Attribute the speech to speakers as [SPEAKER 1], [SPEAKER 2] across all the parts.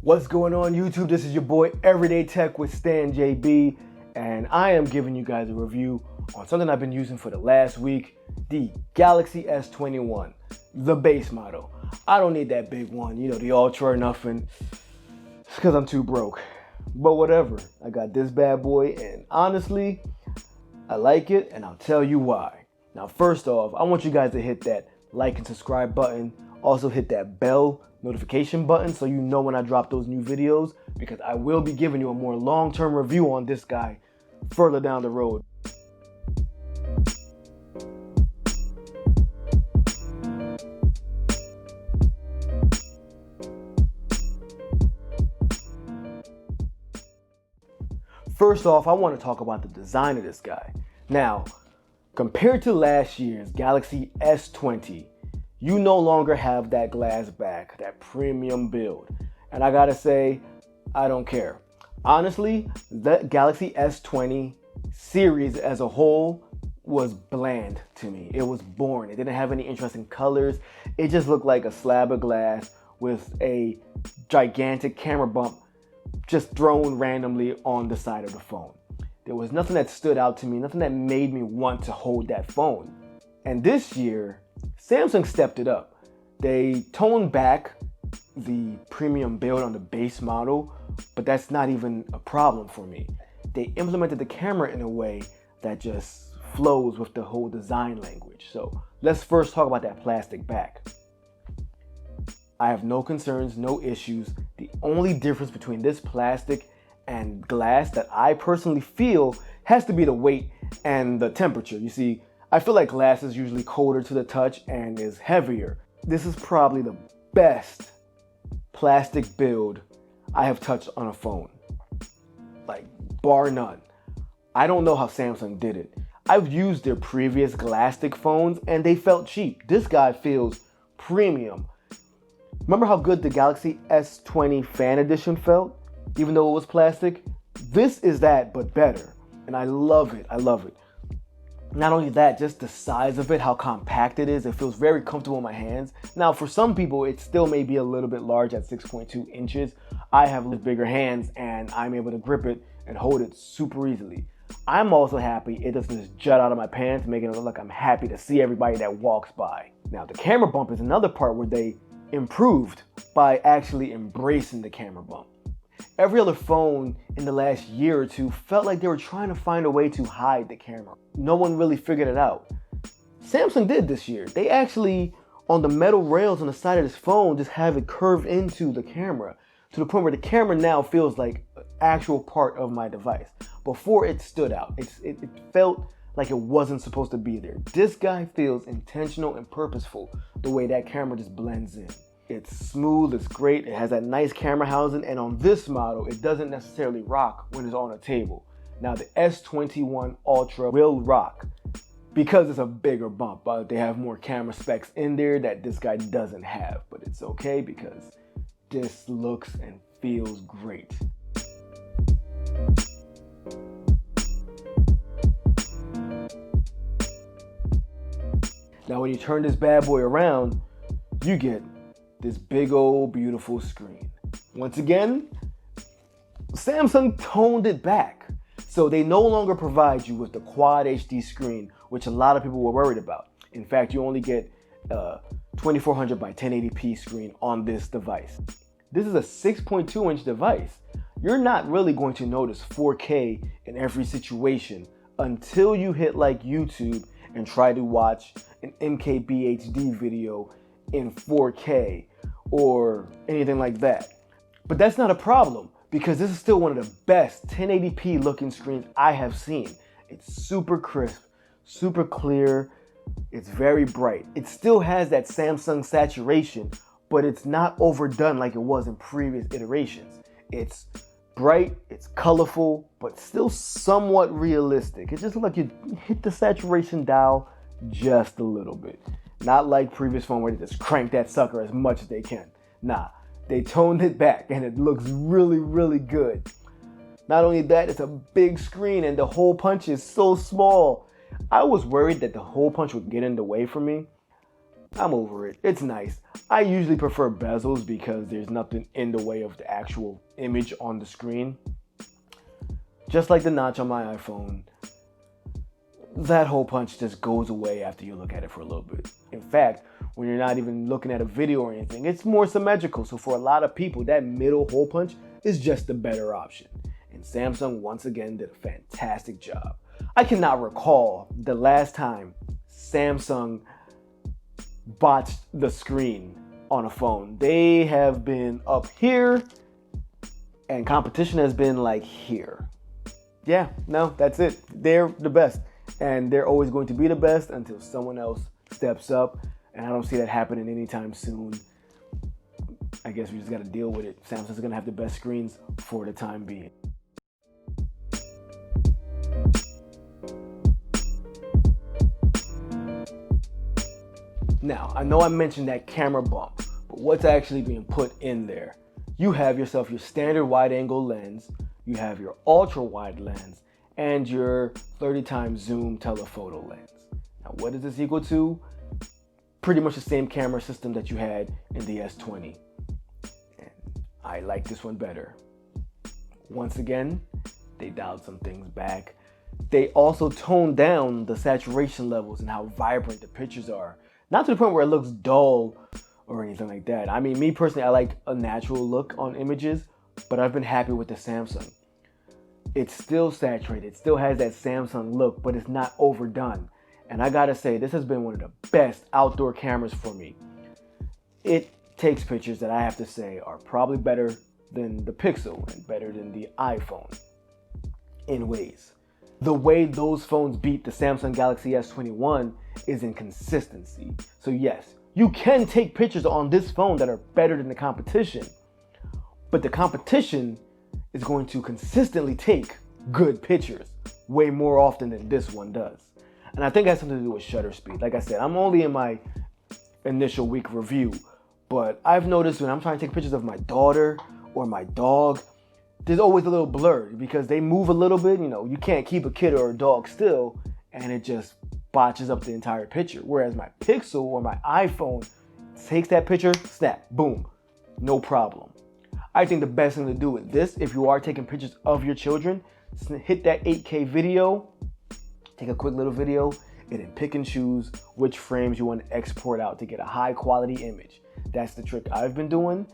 [SPEAKER 1] What's going on YouTube? This is your boy Everyday Tech with Stan JB, and I am giving you guys a review on something I've been using for the last week, the Galaxy S21, the base model. I don't need that big one, the Ultra or nothing. It's because I'm too broke. But whatever, I got this bad boy, and honestly, I like it, and I'll tell you why. Now, first off, I want you guys to hit that like and subscribe button. Also hit that bell notification button so you know when I drop those new videos, because I will be giving you a more long-term review on this guy further down the road. First off, I want to talk about the design of this guy. Now, compared to last year's Galaxy S20, you no longer have that glass back, that premium build. And I gotta say, I don't care. Honestly, the Galaxy S20 series as a whole was bland to me. It was boring. It didn't have any interesting colors. It just looked like a slab of glass with a gigantic camera bump just thrown randomly on the side of the phone. There was nothing that stood out to me, nothing that made me want to hold that phone. And this year, Samsung stepped it up. They toned back the premium build on the base model, but that's not even a problem for me. They implemented the camera in a way that just flows with the whole design language. So let's first talk about that plastic back. I have no concerns, no issues. The only difference between this plastic and glass that I personally feel has to be the weight and the temperature. You see, I feel like glass is usually colder to the touch and is heavier. This is probably the best plastic build I have touched on a phone. Like, bar none. I don't know how Samsung did it. I've used their previous glassic phones and they felt cheap. This guy feels premium. Remember how good the Galaxy S20 Fan Edition felt, even though it was plastic? This is that, but better. And I love it. I love it. Not only that, just the size of it, how compact it is. It feels very comfortable in my hands. Now, for some people, it still may be a little bit large at 6.2 inches. I have bigger hands and I'm able to grip it and hold it super easily. I'm also happy it doesn't just jut out of my pants, making it look like I'm happy to see everybody that walks by. Now, the camera bump is another part where they improved by actually embracing the camera bump. Every other phone in the last year or two felt like they were trying to find a way to hide the camera. No one really figured it out. Samsung did this year. They actually, on the metal rails on the side of this phone, just have it curved into the camera to the point where the camera now feels like an actual part of my device. Before, it stood out. It felt like it wasn't supposed to be there. This guy feels intentional and purposeful, the way that camera just blends in. It's smooth, it's great, it has that nice camera housing, and on this model, it doesn't necessarily rock when it's on a table. Now, the S21 Ultra will rock because it's a bigger bump. They have more camera specs in there that this guy doesn't have, but it's okay because this looks and feels great. Now, when you turn this bad boy around, you get this big old beautiful screen. Once again, Samsung toned it back. So they no longer provide you with the Quad HD screen, which a lot of people were worried about. In fact, you only get a 2400 by 1080p screen on this device. This is a 6.2 inch device. You're not really going to notice 4K in every situation until you hit like YouTube and try to watch an MKBHD video in 4K or anything like that. But that's not a problem because this is still one of the best 1080p looking screens I have seen. It's super crisp, super clear, it's very bright. It still has that Samsung saturation, but it's not overdone like it was in previous iterations. It's bright, it's colorful, but still somewhat realistic. It just looks like you hit the saturation dial just a little bit. Not like previous phone where they just crank that sucker as much as they can. Nah, they toned it back and it looks really, really good. Not only that, it's a big screen and the hole punch is so small. I was worried that the hole punch would get in the way for me. I'm over it. It's nice. I usually prefer bezels because there's nothing in the way of the actual image on the screen. Just like the notch on my iPhone, that hole punch just goes away after you look at it for a little bit. In fact, when you're not even looking at a video or anything, it's more symmetrical. So for a lot of people, that middle hole punch is just the better option. And Samsung once again did a fantastic job. I cannot recall the last time Samsung botched the screen on a phone. They have been up here and competition has been like here. Yeah, no, that's it. They're the best. And they're always going to be the best until someone else steps up. And I don't see that happening anytime soon. I guess we just got to deal with it. Samsung's going to have the best screens for the time being. Now, I know I mentioned that camera bump, but what's actually being put in there? You have yourself your standard wide angle lens, you have your ultra wide lens, and your 30 times zoom telephoto lens. Now, what is this equal to? Pretty much the same camera system that you had in the S20. And I like this one better. Once again, they dialed some things back. They also toned down the saturation levels and how vibrant the pictures are. Not to the point where it looks dull or anything like that. I mean, me personally, I like a natural look on images, but I've been happy with the Samsung. It's still saturated, it still has that Samsung look, but it's not overdone. And I gotta say, this has been one of the best outdoor cameras for me. It takes pictures that I have to say are probably better than the Pixel and better than the iPhone in ways. The way those phones beat the Samsung Galaxy S21 is in consistency. So yes, you can take pictures on this phone that are better than the competition, but the competition is going to consistently take good pictures way more often than this one does. And I think it has something to do with shutter speed. Like I said, I'm only in my initial week review, but I've noticed when I'm trying to take pictures of my daughter or my dog, there's always a little blur because they move a little bit. You know, you can't keep a kid or a dog still, and it just botches up the entire picture. Whereas my Pixel or my iPhone takes that picture, snap, boom, no problem. I think the best thing to do with this, if you are taking pictures of your children, hit that 8K video, take a quick little video, and then pick and choose which frames you want to export out to get a high quality image. That's the trick I've been doing.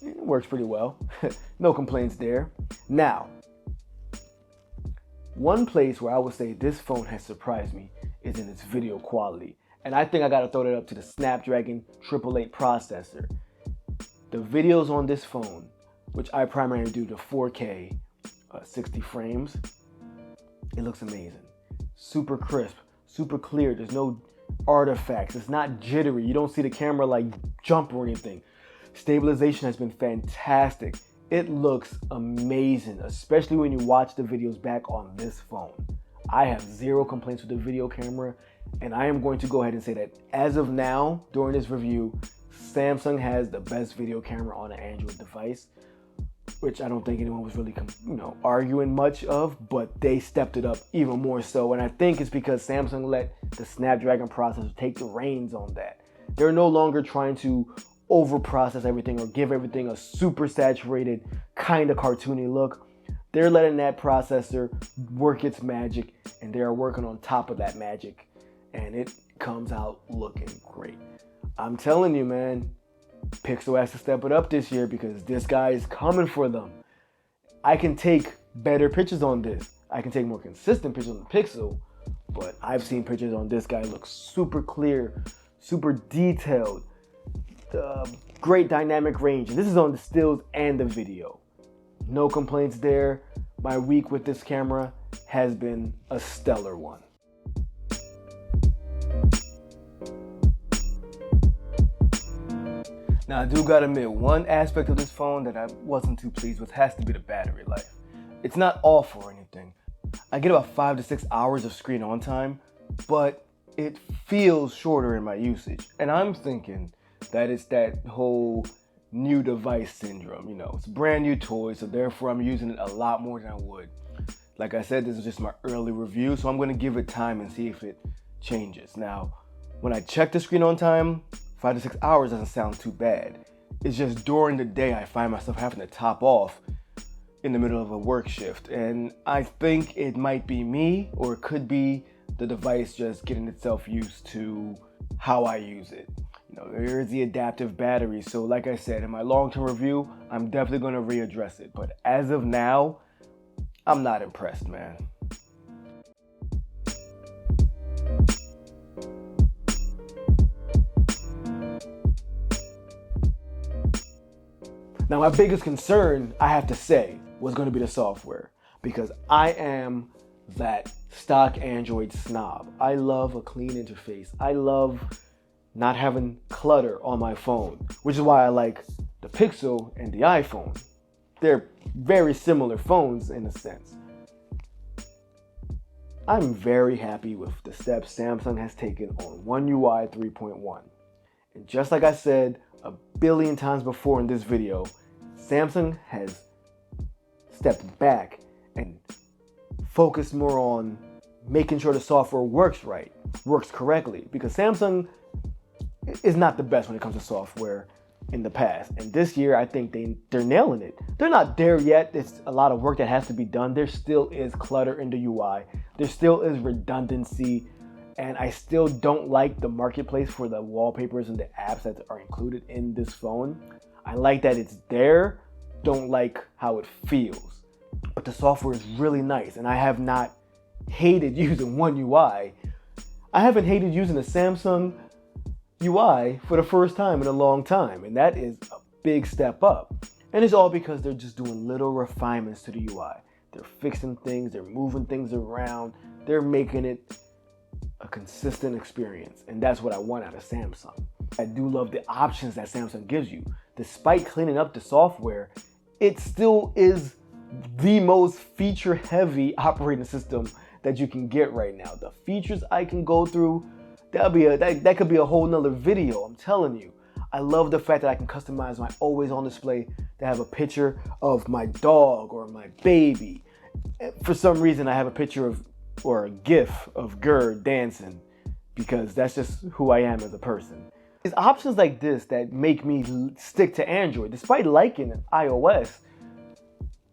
[SPEAKER 1] It works pretty well. No complaints there. Now, one place where I would say this phone has surprised me is in its video quality. And I think I gotta throw that up to the Snapdragon 888 processor. The videos on this phone, which I primarily do to 4K, 60 frames, it looks amazing. Super crisp, super clear. There's no artifacts. It's not jittery. You don't see the camera like jump or anything. Stabilization has been fantastic. It looks amazing, especially when you watch the videos back on this phone. I have zero complaints with the video camera, and I am going to go ahead and say that as of now, during this review, Samsung has the best video camera on an Android device, which I don't think anyone was really, arguing much of, but they stepped it up even more so. And I think it's because Samsung let the Snapdragon processor take the reins on that. They're no longer trying to over-process everything or give everything a super saturated, kind of cartoony look. They're letting that processor work its magic, and they're working on top of that magic, and it comes out looking great. I'm telling you, man, Pixel has to step it up this year because this guy is coming for them. I can take better pictures on this. I can take more consistent pictures on the Pixel, but I've seen pictures on this guy look super clear, super detailed, great dynamic range. And this is on the stills and the video. No complaints there. My week with this camera has been a stellar one. Now, I do gotta admit, one aspect of this phone that I wasn't too pleased with has to be the battery life. It's not awful or anything. I get about 5 to 6 hours of screen on time, but it feels shorter in my usage. And I'm thinking that it's that whole new device syndrome. It's a brand new toy, so therefore I'm using it a lot more than I would. Like I said, this is just my early review, so I'm gonna give it time and see if it changes. Now, When I check the screen on time, 5 to 6 hours doesn't sound too bad. It's just during the day I find myself having to top off in the middle of a work shift. And I think it might be me, or it could be the device just getting itself used to how I use it. There is the adaptive battery. So like I said, in my long-term review, I'm definitely going to readdress it. But as of now, I'm not impressed, man. Now, my biggest concern, I have to say, was going to be the software, because I am that stock Android snob. I love a clean interface. I love not having clutter on my phone, which is why I like the Pixel and the iPhone. They're very similar phones in a sense. I'm very happy with the steps Samsung has taken on One UI 3.1. And just like I said a billion times before in this video, Samsung has stepped back and focused more on making sure the software works right, works correctly, because Samsung is not the best when it comes to software in the past. And this year, I think they're nailing it. They're not there yet. It's a lot of work that has to be done. There still is clutter in the UI. There still is redundancy. And I still don't like the marketplace for the wallpapers and the apps that are included in this phone. I like that it's there, don't like how it feels. But the software is really nice, and I have not hated using One UI. I haven't hated using a Samsung UI for the first time in a long time, and that is a big step up. And it's all because they're just doing little refinements to the UI. They're fixing things, they're moving things around, they're making it a consistent experience, and that's what I want out of Samsung. I do love the options that Samsung gives you. Despite cleaning up the software, it still is the most feature-heavy operating system that you can get right now. The features I can go through, that could be a whole nother video, I'm telling you. I love the fact that I can customize my always-on display to have a picture of my dog or my baby. For some reason, I have a picture of, or a GIF of Gerd dancing, because that's just who I am as a person. It's options like this that make me stick to Android. Despite liking iOS,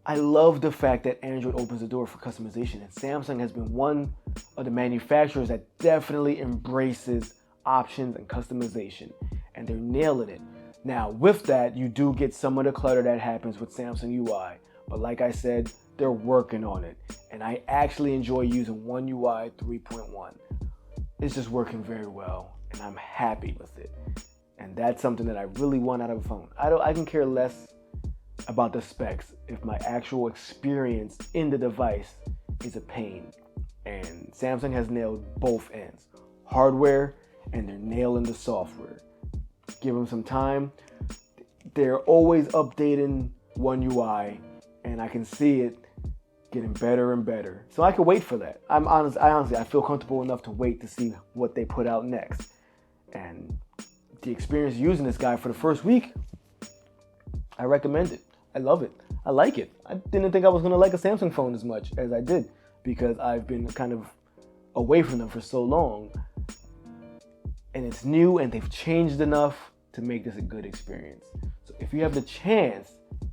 [SPEAKER 1] I love the fact that Android opens the door for customization, and Samsung has been one of the manufacturers that definitely embraces options and customization, and they're nailing it. Now, with that, you do get some of the clutter that happens with Samsung UI, but like I said, they're working on it, and I actually enjoy using One UI 3.1. It's just working very well, and I'm happy with it. And that's something that I really want out of a phone. I can care less about the specs if my actual experience in the device is a pain. And Samsung has nailed both ends, hardware, and they're nailing the software. Give them some time. They're always updating One UI, and I can see it getting better and better. So I can wait for that. I honestly feel comfortable enough to wait to see what they put out next. And the experience using this guy for the first week, I recommend it. I love it. I like it. I didn't think I was going to like a Samsung phone as much as I did, because I've been kind of away from them for so long. And it's new, and they've changed enough to make this a good experience. So if you have the chance,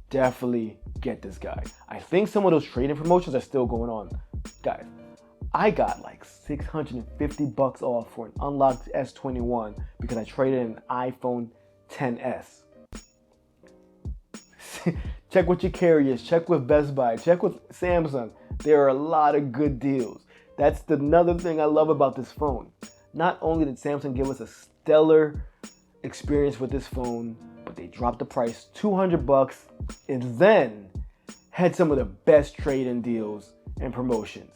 [SPEAKER 1] definitely get this guy. I think some of those trade-in promotions are still going on. Guys, I got like $650 off for an unlocked S21 because I traded in an iPhone XS. Check with your carriers, check with Best Buy, check with Samsung. There are a lot of good deals. That's another thing I love about this phone. Not only did Samsung give us a stellar experience with this phone, but they dropped the price $200 and then had some of the best trade-in deals and promotions.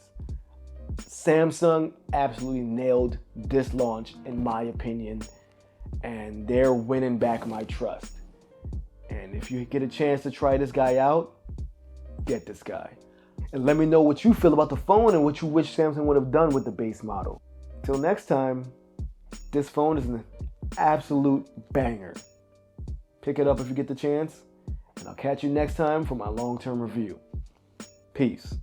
[SPEAKER 1] Samsung absolutely nailed this launch, in my opinion, and they're winning back my trust. And if you get a chance to try this guy out, get this guy. And let me know what you feel about the phone and what you wish Samsung would have done with the base model. Till next time, this phone is an absolute banger. Pick it up if you get the chance, and I'll catch you next time for my long-term review. Peace.